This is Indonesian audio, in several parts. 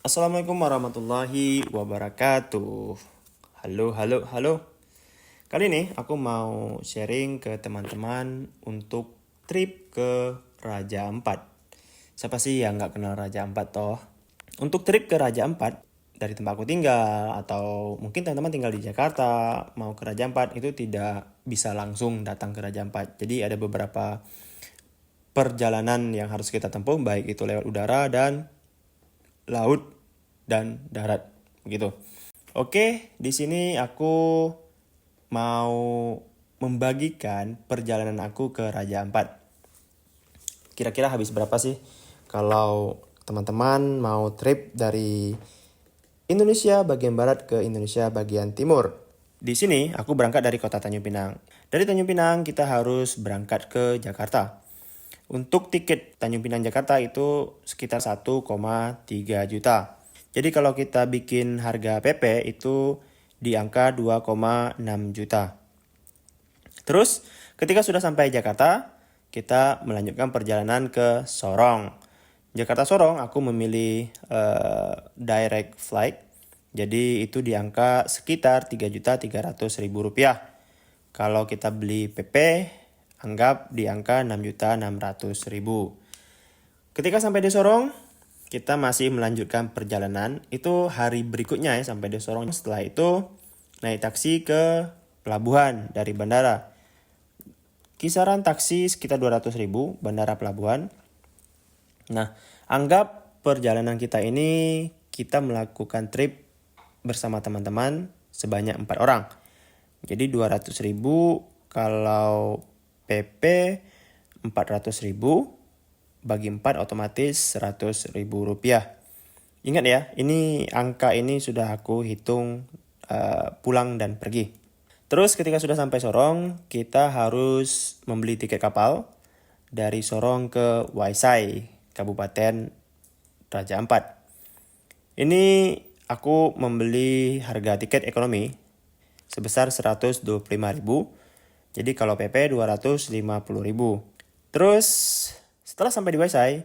Assalamualaikum warahmatullahi wabarakatuh. Halo, halo, halo. Kali ini aku mau sharing ke teman-teman untuk trip ke Raja Ampat. Siapa sih yang nggak kenal Raja Ampat toh? Untuk trip ke Raja Ampat, dari tempat aku tinggal atau mungkin teman-teman tinggal di Jakarta, mau ke Raja Ampat itu tidak bisa langsung datang ke Raja Ampat. Jadi ada beberapa perjalanan yang harus kita tempuh, baik itu lewat udara dan laut dan darat begitu. Oke, di sini aku mau membagikan perjalanan aku ke Raja Ampat. Kira-kira habis berapa sih kalau teman-teman mau trip dari Indonesia bagian barat ke Indonesia bagian timur? Di sini aku berangkat dari kota Tanjung Pinang. Dari Tanjung Pinang kita harus berangkat ke Jakarta. Untuk tiket Tanjung Pinang Jakarta itu sekitar 1,3 juta. Jadi kalau kita bikin harga PP itu di angka 2,6 juta. Terus ketika sudah sampai Jakarta, kita melanjutkan perjalanan ke Sorong. Jakarta Sorong aku memilih direct flight. Jadi itu di angka sekitar 3.300.000 rupiah. Kalau kita beli PP, anggap di angka 6.600.000. Ketika sampai di Sorong, kita masih melanjutkan perjalanan. Itu hari berikutnya ya sampai di Sorong. Setelah itu naik taksi ke pelabuhan dari bandara. Kisaran taksi sekitar 200.000 bandara pelabuhan. Nah, anggap perjalanan kita ini kita melakukan trip bersama teman-teman sebanyak 4 orang. Jadi 200.000 kalau PP 400.000 bagi 4 otomatis 100.000 rupiah. Ingat ya, ini angka ini sudah aku hitung pulang dan pergi. Terus ketika sudah sampai Sorong, kita harus membeli tiket kapal dari Sorong ke Waisai, Kabupaten Raja Ampat. Ini aku membeli harga tiket ekonomi sebesar 125.000. Jadi kalau PP 250.000. Terus setelah sampai di Waisai,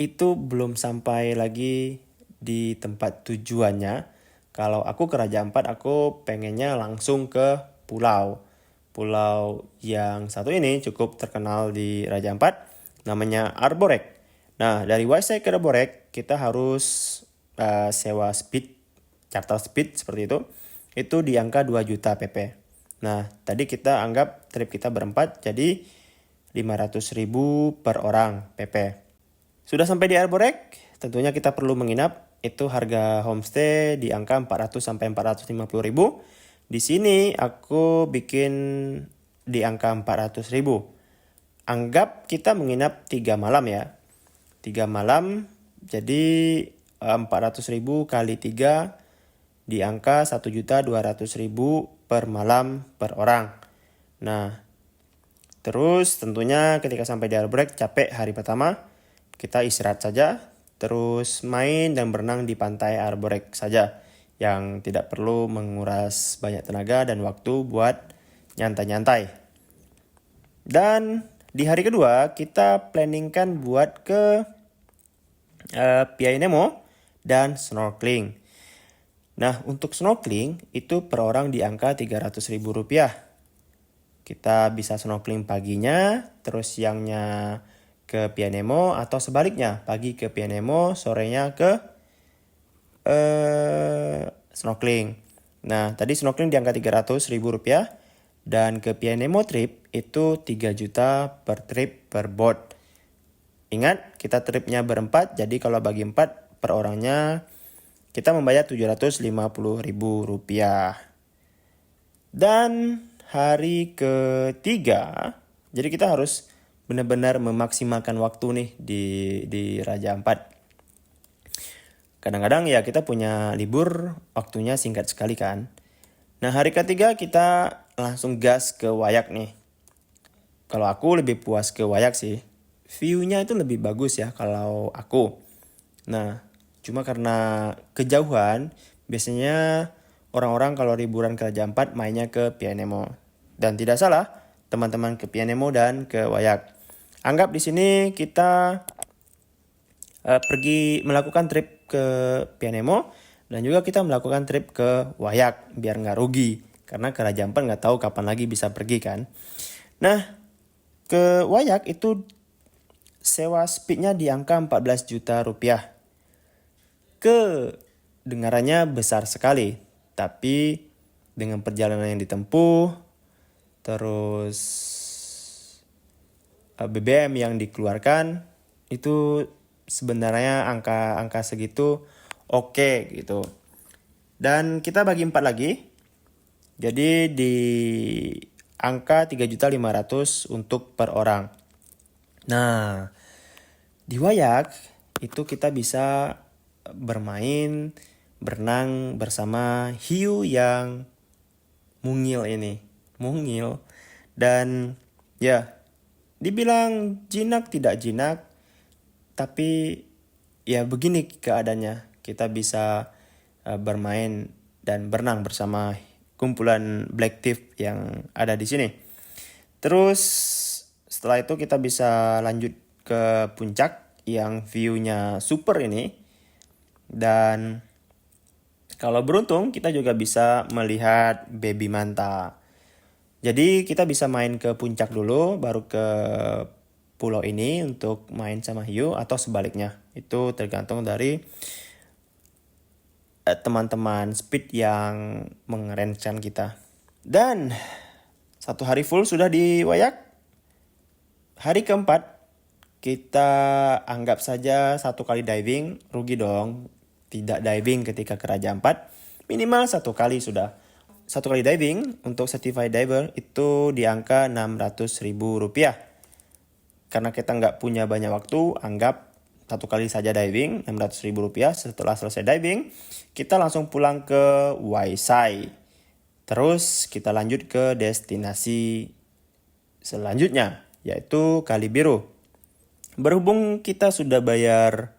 itu belum sampai lagi di tempat tujuannya. Kalau aku ke Raja Ampat, aku pengennya langsung ke pulau. Pulau yang satu ini cukup terkenal di Raja Ampat, namanya Arborek. Nah, dari Waisai ke Arborek, kita harus sewa speed, charter speed seperti itu. Itu di angka 2 juta PP. Nah, tadi kita anggap trip kita berempat, jadi 500.000 per orang PP. Sudah sampai di Arborek, tentunya kita perlu menginap. Itu harga homestay di angka 400 sampai 450.000. Di sini aku bikin di angka 400.000. Anggap kita menginap 3 malam ya. 3 malam jadi 400.000 kali 3 di angka 1.200.000 per malam per orang. Nah, terus tentunya ketika sampai di Arborek capek hari pertama, kita istirahat saja. Terus main dan berenang di pantai Arborek saja, yang tidak perlu menguras banyak tenaga dan waktu buat nyantai-nyantai. Dan di hari kedua kita planningkan buat ke Piai Nemo dan snorkeling. Nah, untuk snorkeling itu per orang di angka 300.000 rupiah. Kita bisa snorkeling paginya, terus siangnya ke Piai Nemo, atau sebaliknya, pagi ke Piai Nemo, sorenya ke snorkeling. Nah, tadi snorkeling di angka 300.000 rupiah, dan ke Piai Nemo trip itu 3 juta per trip per boat. Ingat, kita tripnya berempat, jadi kalau bagi 4 per orangnya, kita membayar 750.000 rupiah. Dan hari ketiga, jadi kita harus benar-benar memaksimalkan waktu nih di Raja Ampat. Kadang-kadang ya kita punya libur, waktunya singkat sekali kan. Nah, hari ketiga kita langsung gas ke Wayak nih. Kalau aku lebih puas ke Wayak sih. View-nya itu lebih bagus ya kalau aku. Nah, cuma karena kejauhan, biasanya orang-orang kalau liburan ke Raja Ampat mainnya ke Piai Nemo. Dan tidak salah, teman-teman ke Piai Nemo dan ke Wayak. Anggap di sini kita pergi melakukan trip ke Pianemo, dan juga kita melakukan trip ke Wayak biar nggak rugi. Karena ke Raja Ampat nggak tahu kapan lagi bisa pergi kan. Nah, ke Wayak itu sewa speednya di angka 14 juta rupiah. Kedengarannya besar sekali, tapi dengan perjalanan yang ditempuh, terus BBM yang dikeluarkan, itu sebenarnya angka segitu oke gitu. Dan kita bagi 4 lagi. Jadi di angka 3.500.000 untuk per orang. Nah, di Wayak itu kita bisa bermain, berenang bersama hiu yang mungil ini. Mungil. Dan ya, dibilang jinak tidak jinak, tapi ya begini keadaannya. Kita bisa bermain dan berenang bersama kumpulan Black Thief yang ada di sini. Terus setelah itu kita bisa lanjut ke puncak yang view-nya super ini. Dan kalau beruntung kita juga bisa melihat baby manta. Jadi kita bisa main ke puncak dulu baru ke pulau ini untuk main sama hiu, atau sebaliknya. Itu tergantung dari teman-teman speed yang mengerencan kita. Dan 1 hari full sudah di Wayak. Hari keempat kita anggap saja 1 kali diving. Rugi dong tidak diving ketika ke Raja Ampat. Minimal 1 kali sudah. 1 kali diving untuk certified diver itu di angka 600.000 rupiah. Karena kita nggak punya banyak waktu, anggap 1 kali saja diving, 600.000 rupiah. Setelah selesai diving, kita langsung pulang ke Waisai. Terus kita lanjut ke destinasi selanjutnya, yaitu Kali Biru. Berhubung kita sudah bayar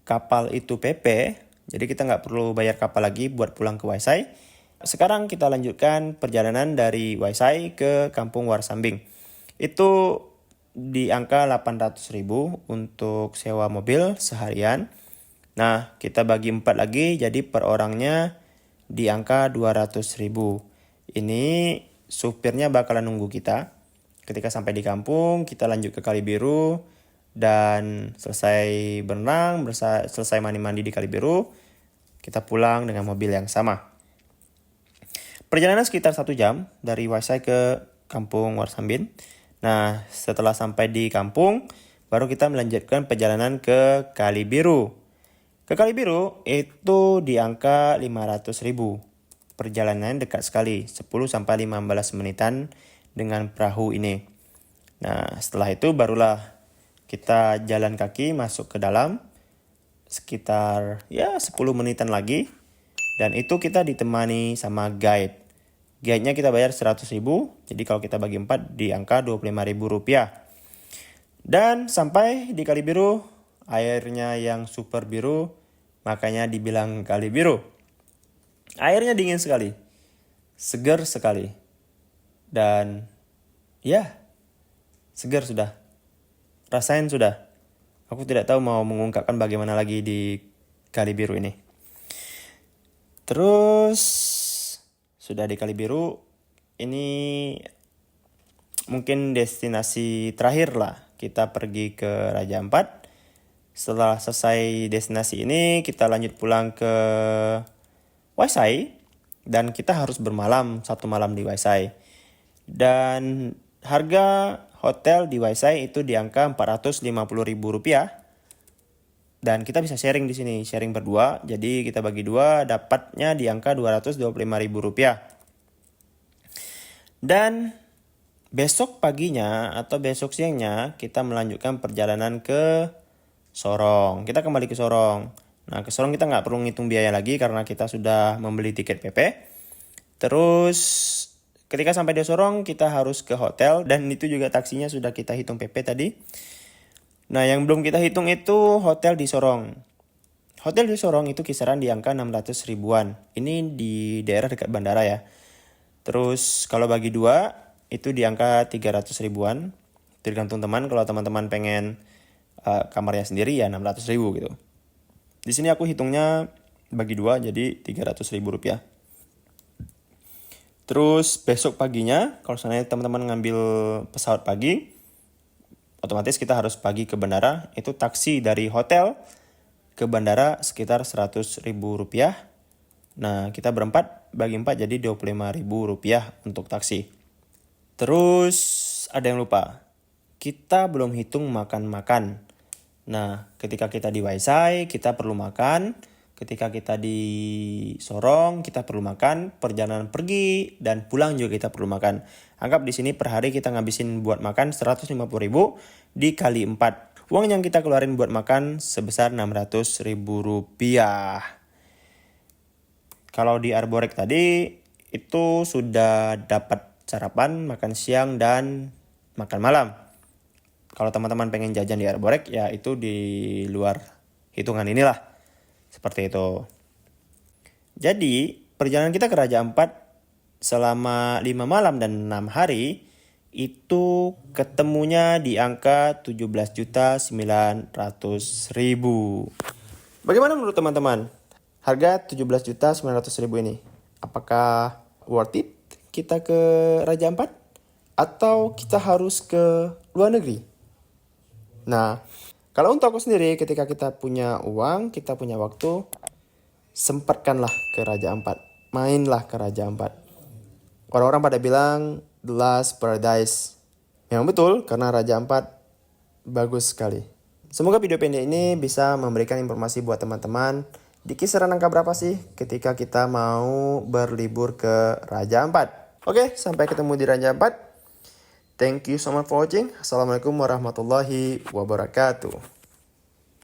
kapal itu PP, jadi kita nggak perlu bayar kapal lagi buat pulang ke Waisai. Sekarang kita lanjutkan perjalanan dari Waisai ke Kampung Warsambing. Itu di angka 800.000 untuk sewa mobil seharian. Nah, kita bagi 4 lagi, jadi per orangnya di angka 200.000. Ini supirnya bakalan nunggu kita. Ketika sampai di kampung, kita lanjut ke Kali Biru. Dan selesai berenang, selesai mandi-mandi di Kali Biru, kita pulang dengan mobil yang sama. Perjalanan sekitar 1 jam dari Waisai ke Kampung Warsambin. Nah, setelah sampai di kampung, baru kita melanjutkan perjalanan ke Kali Biru. Ke Kali Biru itu di angka 500.000. Perjalanan dekat sekali, 10-15 menitan dengan perahu ini. Nah, setelah itu barulah kita jalan kaki masuk ke dalam sekitar 10 menitan lagi. Dan itu kita ditemani sama guide. Guide-nya kita bayar 100.000, jadi kalau kita bagi 4 di angka 25.000 rupiah. Dan sampai di Kali Biru, airnya yang super biru, makanya dibilang Kali Biru. Airnya dingin sekali, segar sekali. Dan ya, segar sudah. Rasain sudah. Aku tidak tahu mau mengungkapkan bagaimana lagi di Kali Biru ini. Terus sudah di Kali Biru, ini mungkin destinasi terakhir lah. Kita pergi ke Raja Ampat. Setelah selesai destinasi ini, kita lanjut pulang ke Waisai. Dan kita harus bermalam 1 malam di Waisai. Dan harga hotel di Waisai itu di angka 450.000 rupiah. Dan kita bisa sharing di sini, sharing berdua. Jadi kita bagi 2, dapatnya di angka 225.000 rupiah. Dan besok paginya atau besok siangnya kita melanjutkan perjalanan ke Sorong. Kita kembali ke Sorong. Nah, ke Sorong kita nggak perlu ngitung biaya lagi karena kita sudah membeli tiket PP. Terus ketika sampai di Sorong kita harus ke hotel, dan itu juga taksinya sudah kita hitung PP tadi. Nah, yang belum kita hitung itu hotel di Sorong. Hotel di Sorong itu kisaran di angka 600 ribuan. Ini di daerah dekat bandara ya. Terus kalau bagi 2 itu di angka 300 ribuan. Tergantung teman, kalau teman-teman pengen kamarnya sendiri ya 600 ribu gitu. Di sini aku hitungnya bagi 2 jadi Rp300.000. Terus besok paginya, kalau seandainya teman-teman ngambil pesawat pagi, otomatis kita harus pagi ke bandara. Itu taksi dari hotel ke bandara sekitar Rp100.000. Nah, kita berempat, bagi 4 jadi Rp25.000 untuk taksi. Terus ada yang lupa, kita belum hitung makan-makan. Nah, ketika kita di Waisai, kita perlu makan. Ketika kita di Sorong, kita perlu makan. Perjalanan pergi dan pulang juga kita perlu makan. Anggap di sini per hari kita ngabisin buat makan 150.000 dikali 4. Uang yang kita keluarin buat makan sebesar Rp600.000. Kalau di Arborek tadi, itu sudah dapat sarapan, makan siang, dan makan malam. Kalau teman-teman pengen jajan di Arborek, ya itu di luar hitungan inilah. Seperti itu. Jadi, perjalanan kita ke Raja Ampat selama 5 malam dan 6 hari, itu ketemunya di angka 17.900.000. Bagaimana menurut teman-teman? Harga 17.900.000 ini, apakah worth it kita ke Raja Ampat? Atau kita harus ke luar negeri? Nah, kalau untuk aku sendiri, ketika kita punya uang, kita punya waktu, sempatkanlah ke Raja Ampat. Mainlah ke Raja Ampat. Orang-orang pada bilang, the last paradise. Memang betul, karena Raja Ampat bagus sekali. Semoga video pendek ini bisa memberikan informasi buat teman-teman. Di kisaran angka berapa sih ketika kita mau berlibur ke Raja Ampat? Oke, sampai ketemu di Raja Ampat. Thank you so much for watching. Assalamualaikum warahmatullahi wabarakatuh.